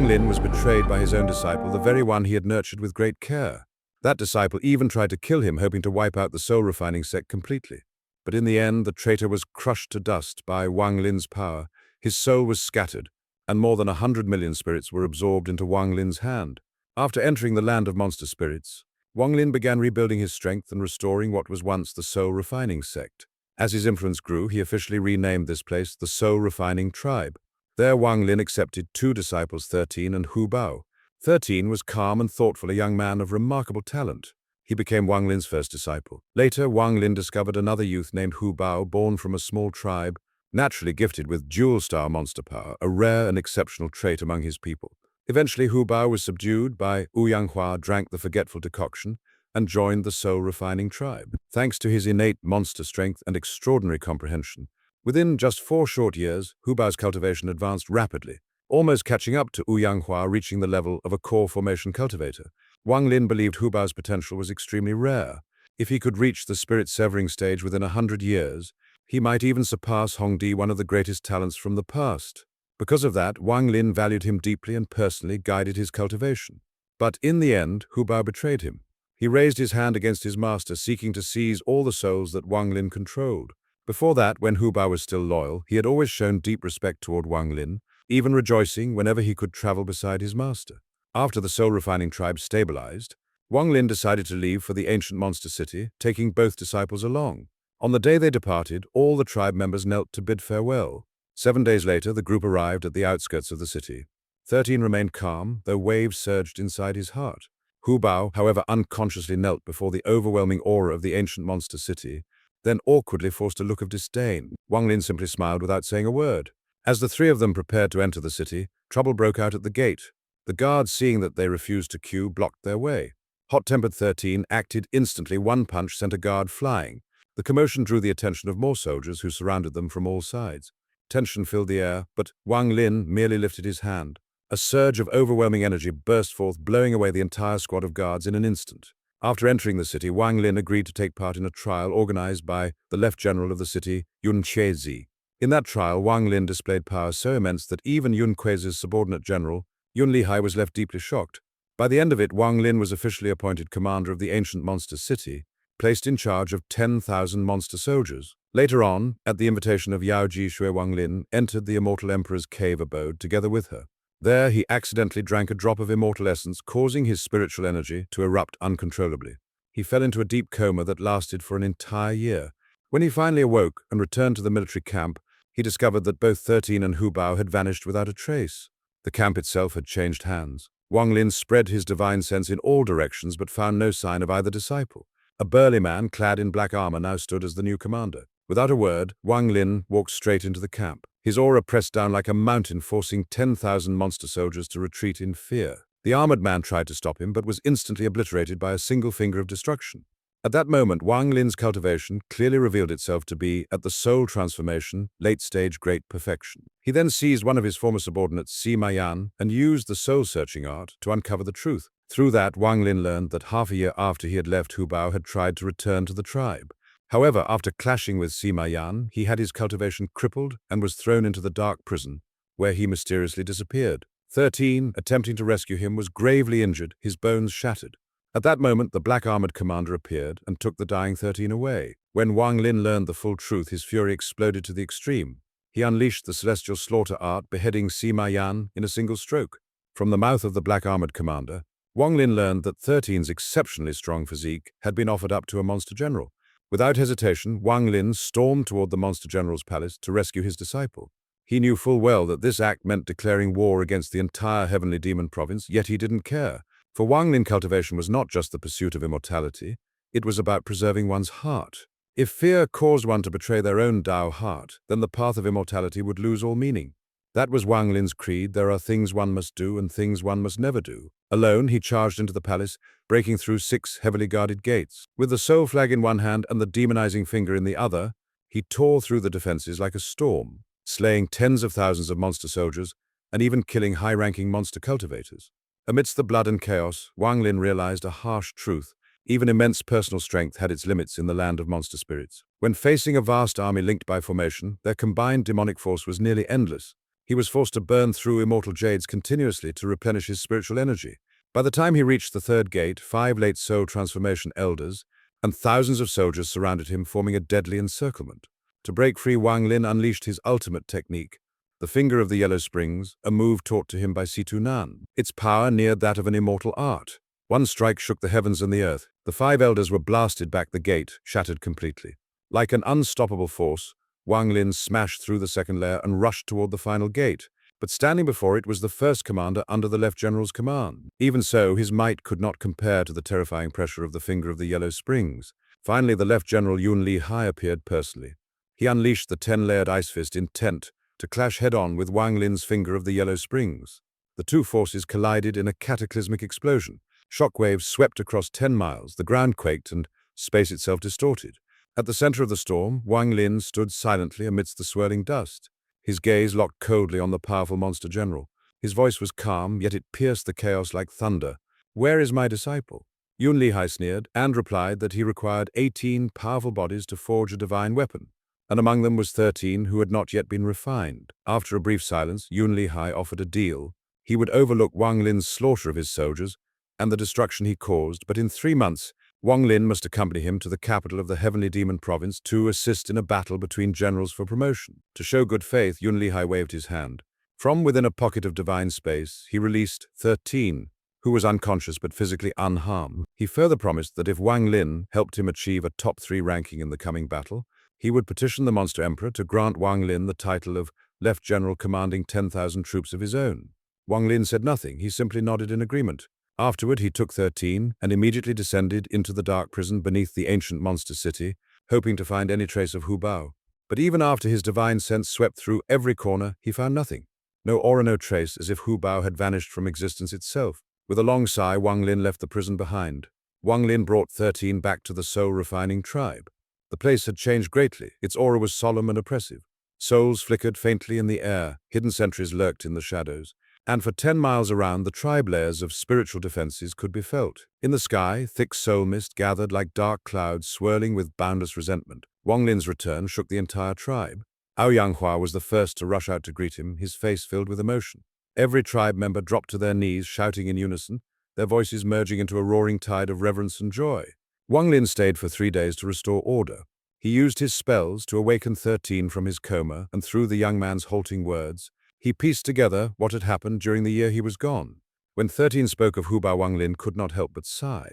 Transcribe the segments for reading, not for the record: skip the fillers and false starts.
Wang Lin was betrayed by his own disciple, the very one he had nurtured with great care. That disciple even tried to kill him, hoping to wipe out the soul-refining sect completely. But in the end, the traitor was crushed to dust by Wang Lin's power. His soul was scattered, and more than 100 million spirits were absorbed into Wang Lin's hand. After entering the land of monster spirits, Wang Lin began rebuilding his strength and restoring what was once the soul-refining sect. As his influence grew, he officially renamed this place the Soul-Refining Tribe. There Wang Lin accepted two disciples, 13 and Huba. 13 was calm and thoughtful, a young man of remarkable talent. He became Wang Lin's first disciple. Later, Wang Lin discovered another youth named Huba, born from a small tribe, naturally gifted with dual-star monster power, a rare and exceptional trait among his people. Eventually, Huba was subdued by Donghua, drank the forgetful decoction, and joined the soul-refining tribe. Thanks to his innate monster strength and extraordinary comprehension, within just 4 short years, Huba's cultivation advanced rapidly, almost catching up to Donghua, reaching the level of a core formation cultivator. Wang Lin believed Huba's potential was extremely rare. If he could reach the spirit-severing stage within 100 years, he might even surpass Hongdi, one of the greatest talents from the past. Because of that, Wang Lin valued him deeply and personally guided his cultivation. But in the end, Huba betrayed him. He raised his hand against his master, seeking to seize all the souls that Wang Lin controlled. Before that, when Huba was still loyal, he had always shown deep respect toward Wang Lin, even rejoicing whenever he could travel beside his master. After the soul-refining tribe stabilized, Wang Lin decided to leave for the ancient monster city, taking both disciples along. On the day they departed, all the tribe members knelt to bid farewell. 7 days later, the group arrived at the outskirts of the city. 13 remained calm, though waves surged inside his heart. Huba, however, unconsciously knelt before the overwhelming aura of the ancient monster city, then awkwardly forced a look of disdain. Wang Lin simply smiled without saying a word. As the 3 of them prepared to enter the city, trouble broke out at the gate. The guards, seeing that they refused to queue, blocked their way. Hot-tempered 13 acted instantly. One punch sent a guard flying. The commotion drew the attention of more soldiers who surrounded them from all sides. Tension filled the air, but Wang Lin merely lifted his hand. A surge of overwhelming energy burst forth, blowing away the entire squad of guards in an instant. After entering the city, Wang Lin agreed to take part in a trial organized by the Left General of the city, Yun Quezi. In that trial, Wang Lin displayed power so immense that even Yun Quezi's subordinate general, Yun Lihai, was left deeply shocked. By the end of it, Wang Lin was officially appointed commander of the ancient monster city, placed in charge of 10,000 monster soldiers. Later on, at the invitation of Yao Ji Shui, Wang Lin entered the immortal emperor's cave abode together with her. There, he accidentally drank a drop of immortal essence, causing his spiritual energy to erupt uncontrollably. He fell into a deep coma that lasted for an entire year. When he finally awoke and returned to the military camp, he discovered that both 13 and Huba had vanished without a trace. The camp itself had changed hands. Wang Lin spread his divine sense in all directions but found no sign of either disciple. A burly man clad in black armor now stood as the new commander. Without a word, Wang Lin walked straight into the camp. His aura pressed down like a mountain, forcing 10,000 monster soldiers to retreat in fear. The armored man tried to stop him, but was instantly obliterated by a single finger of destruction. At that moment, Wang Lin's cultivation clearly revealed itself to be at the soul transformation, late-stage great perfection. He then seized one of his former subordinates, Sima Yan, and used the soul-searching art to uncover the truth. Through that, Wang Lin learned that half a year after he had left, Huba had tried to return to the tribe. However, after clashing with Sima Yan, he had his cultivation crippled and was thrown into the dark prison, where he mysteriously disappeared. 13, attempting to rescue him, was gravely injured, his bones shattered. At that moment, the black-armored commander appeared and took the dying 13 away. When Wang Lin learned the full truth, his fury exploded to the extreme. He unleashed the celestial slaughter art, beheading Sima Yan in a single stroke. From the mouth of the black-armored commander, Wang Lin learned that 13's exceptionally strong physique had been offered up to a monster general. Without hesitation, Wang Lin stormed toward the monster general's palace to rescue his disciple. He knew full well that this act meant declaring war against the entire heavenly demon province, yet he didn't care. For Wang Lin, cultivation was not just the pursuit of immortality, it was about preserving one's heart. If fear caused one to betray their own Tao heart, then the path of immortality would lose all meaning. That was Wang Lin's creed: there are things one must do and things one must never do. Alone, he charged into the palace, breaking through 6 heavily guarded gates. With the soul flag in one hand and the demonizing finger in the other, he tore through the defenses like a storm, slaying tens of thousands of monster soldiers and even killing high-ranking monster cultivators. Amidst the blood and chaos, Wang Lin realized a harsh truth. Even immense personal strength had its limits in the land of monster spirits. When facing a vast army linked by formation, their combined demonic force was nearly endless. He was forced to burn through immortal jades continuously to replenish his spiritual energy. By the time he reached the third gate, 5 late soul transformation elders and thousands of soldiers surrounded him, forming a deadly encirclement. To break free, Wang Lin unleashed his ultimate technique, the Finger of the Yellow Springs, a move taught to him by Situ Nan. Its power neared that of an immortal art. One strike shook the heavens and the earth. The 5 elders were blasted back the gate, shattered completely. Like an unstoppable force, Wang Lin smashed through the second layer and rushed toward the final gate. But standing before it was the first commander under the left general's command. Even so, his might could not compare to the terrifying pressure of the Finger of the Yellow Springs. Finally, the left general Yun Li Hai appeared personally. He unleashed the 10-layered ice fist, intent to clash head-on with Wang Lin's Finger of the Yellow Springs. The two forces collided in a cataclysmic explosion. Shockwaves swept across 10 miles, the ground quaked and space itself distorted. At the center of the storm, Wang Lin stood silently amidst the swirling dust. His gaze locked coldly on the powerful monster general. His voice was calm, yet it pierced the chaos like thunder. "Where is my disciple?" Yun Li Hai sneered and replied that he required 18 powerful bodies to forge a divine weapon, and among them was 13 who had not yet been refined. After a brief silence, Yun Li Hai offered a deal. He would overlook Wang Lin's slaughter of his soldiers and the destruction he caused, but in 3 months, Wang Lin must accompany him to the capital of the Heavenly Demon Province to assist in a battle between generals for promotion. To show good faith, Yun Li Hai waved his hand. From within a pocket of divine space, he released 13, who was unconscious but physically unharmed. He further promised that if Wang Lin helped him achieve a top 3 ranking in the coming battle, he would petition the Monster Emperor to grant Wang Lin the title of Left General commanding 10,000 troops of his own. Wang Lin said nothing, he simply nodded in agreement. Afterward, he took 13 and immediately descended into the dark prison beneath the ancient monster city, hoping to find any trace of Huba. But even after his divine sense swept through every corner, he found nothing. No aura, no trace, as if Huba had vanished from existence itself. With a long sigh, Wang Lin left the prison behind. Wang Lin brought 13 back to the soul-refining tribe. The place had changed greatly. Its aura was solemn and oppressive. Souls flickered faintly in the air, hidden sentries lurked in the shadows, and for 10 miles around, the tribe layers of spiritual defenses could be felt. In the sky, thick soul mist gathered like dark clouds swirling with boundless resentment. Wang Lin's return shook the entire tribe. Xianxia was the first to rush out to greet him, his face filled with emotion. Every tribe member dropped to their knees, shouting in unison, their voices merging into a roaring tide of reverence and joy. Wang Lin stayed for 3 days to restore order. He used his spells to awaken 13 from his coma, and through the young man's halting words, he pieced together what had happened during the year he was gone. When 13 spoke of Huba, Wang Lin could not help but sigh.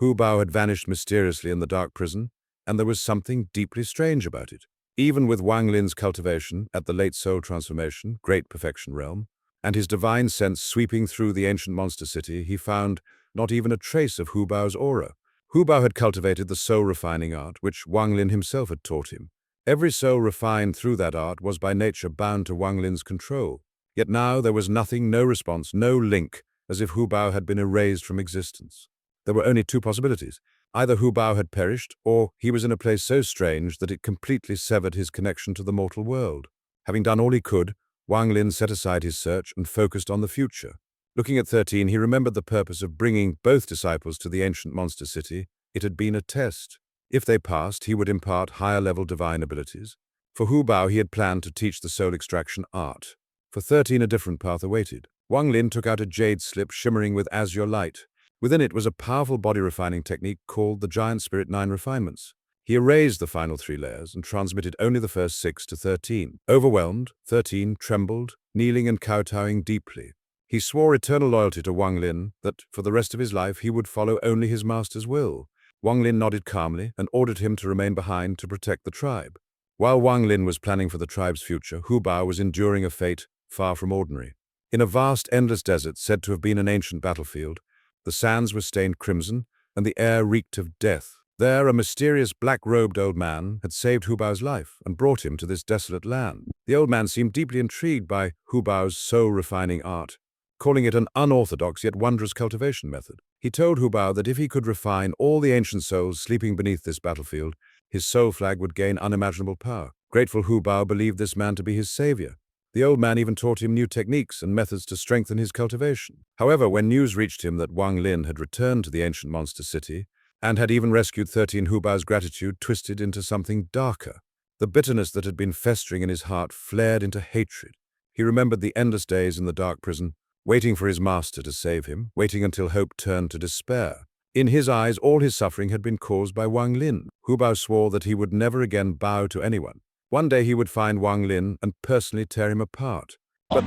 Huba had vanished mysteriously in the dark prison, and there was something deeply strange about it. Even with Wang Lin's cultivation at the late soul transformation, great perfection realm, and his divine sense sweeping through the ancient monster city, he found not even a trace of Huba's aura. Huba had cultivated the soul-refining art, which Wang Lin himself had taught him. Every soul refined through that art was by nature bound to Wang Lin's control. Yet now there was nothing, no response, no link, as if Huba had been erased from existence. There were only 2 possibilities. Either Huba had perished, or he was in a place so strange that it completely severed his connection to the mortal world. Having done all he could, Wang Lin set aside his search and focused on the future. Looking at 13, he remembered the purpose of bringing both disciples to the ancient monster city. It had been a test. If they passed, he would impart higher-level divine abilities. For Huba, he had planned to teach the soul extraction art. For 13, a different path awaited. Wang Lin took out a jade slip shimmering with azure light. Within it was a powerful body-refining technique called the Giant Spirit 9 Refinements. He erased the final 3 layers and transmitted only the first 6 to 13. Overwhelmed, 13 trembled, kneeling and kowtowing deeply. He swore eternal loyalty to Wang Lin, that for the rest of his life he would follow only his master's will. Wang Lin nodded calmly and ordered him to remain behind to protect the tribe. While Wang Lin was planning for the tribe's future, Huba was enduring a fate far from ordinary. In a vast, endless desert said to have been an ancient battlefield, the sands were stained crimson and the air reeked of death. There, a mysterious black-robed old man had saved Huba's life and brought him to this desolate land. The old man seemed deeply intrigued by Huba's soul-refining art, calling it an unorthodox yet wondrous cultivation method. He told Huba that if he could refine all the ancient souls sleeping beneath this battlefield, his soul flag would gain unimaginable power. Grateful, Huba believed this man to be his savior. The old man even taught him new techniques and methods to strengthen his cultivation. However, when news reached him that Wang Lin had returned to the ancient monster city and had even rescued 13, Huba's gratitude twisted into something darker. The bitterness that had been festering in his heart flared into hatred. He remembered the endless days in the dark prison, waiting for his master to save him, waiting until hope turned to despair. In his eyes, all his suffering had been caused by Wang Lin. Huba swore that he would never again bow to anyone. One day he would find Wang Lin and personally tear him apart.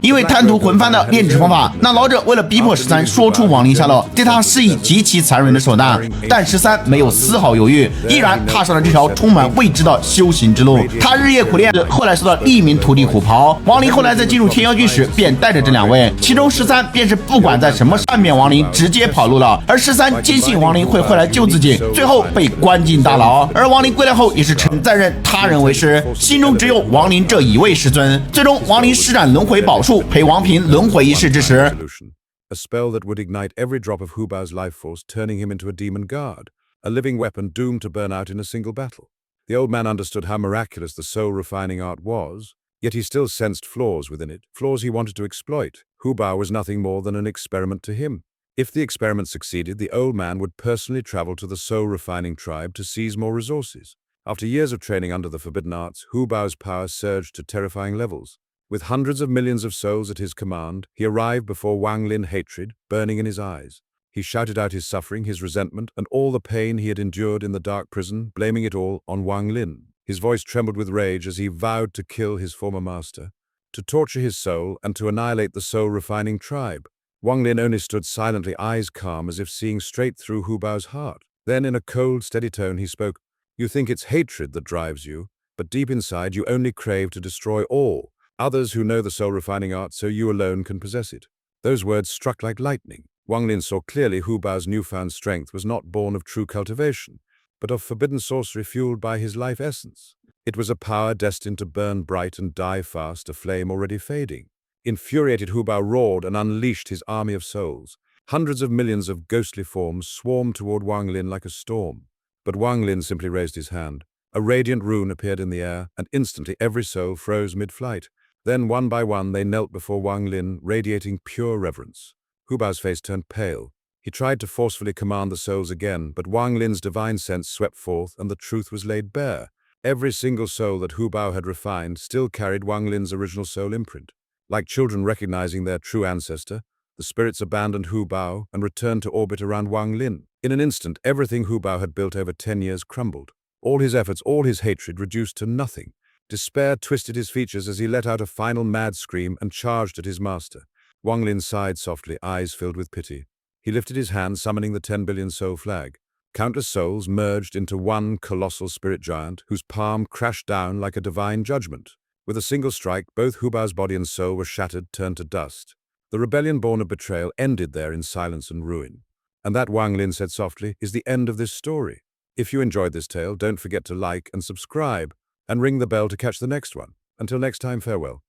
因为贪图魂幡的炼制方法，那老者为了逼迫13说出亡灵下落，对他施以极其残忍的手段。但13没有丝毫犹豫，毅然踏上了这条充满未知的修行之路。他日夜苦练，后来收到另一名徒弟虎袍。亡灵后来在进入天妖郡时，便带着这2位，其中13便是不管在什么善变亡灵，直接跑路了。而13坚信亡灵会回来救自己，最后被关进大牢。而亡灵归来后，也是称赞任他人为师，心中只有亡灵这一位师尊。最终，亡灵施展轮回宝术，陪王平轮回一世之时。A spell that would ignite every drop of Huba's life force, turning him into a demon guard, a living weapon doomed to burn out in a single battle. The old man understood how miraculous the soul-refining art was, yet he still sensed flaws within it, flaws he wanted to exploit. Huba was nothing more than an experiment to him. If the experiment succeeded, the old man would personally travel to the soul-refining tribe to seize more resources. After years of training under the forbidden arts, Huba's power surged to terrifying levels. With hundreds of millions of souls at his command, he arrived before Wang Lin, hatred burning in his eyes. He shouted out his suffering, his resentment, and all the pain he had endured in the dark prison, blaming it all on Wang Lin. His voice trembled with rage as he vowed to kill his former master, to torture his soul, and to annihilate the soul-refining tribe. Wang Lin only stood silently, eyes calm, as if seeing straight through Huba's heart. Then, in a cold, steady tone, he spoke, "You think it's hatred that drives you, but deep inside you only crave to destroy all. Others who know the soul-refining art, so you alone can possess it." Those words struck like lightning. Wang Lin saw clearly Huba's newfound strength was not born of true cultivation, but of forbidden sorcery fueled by his life essence. It was a power destined to burn bright and die fast, a flame already fading. Infuriated, Huba roared and unleashed his army of souls. Hundreds of millions of ghostly forms swarmed toward Wang Lin like a storm. But Wang Lin simply raised his hand. A radiant rune appeared in the air, and instantly every soul froze mid-flight. Then, one by one, they knelt before Wang Lin, radiating pure reverence. Huba's face turned pale. He tried to forcefully command the souls again, but Wang Lin's divine sense swept forth, and the truth was laid bare. Every single soul that Huba had refined still carried Wang Lin's original soul imprint. Like children recognizing their true ancestor, the spirits abandoned Huba and returned to orbit around Wang Lin. In an instant, everything Huba had built over 10 years crumbled. All his efforts, all his hatred reduced to nothing. Despair twisted his features as he let out a final mad scream and charged at his master. Wang Lin sighed softly, eyes filled with pity. He lifted his hand, summoning the 10 billion soul flag. Countless souls merged into one colossal spirit giant, whose palm crashed down like a divine judgment. With a single strike, both Huba's body and soul were shattered, turned to dust. The rebellion born of betrayal ended there in silence and ruin. And that, Wang Lin said softly, is the end of this story. If you enjoyed this tale, don't forget to like and subscribe, and ring the bell to catch the next one. Until next time, farewell.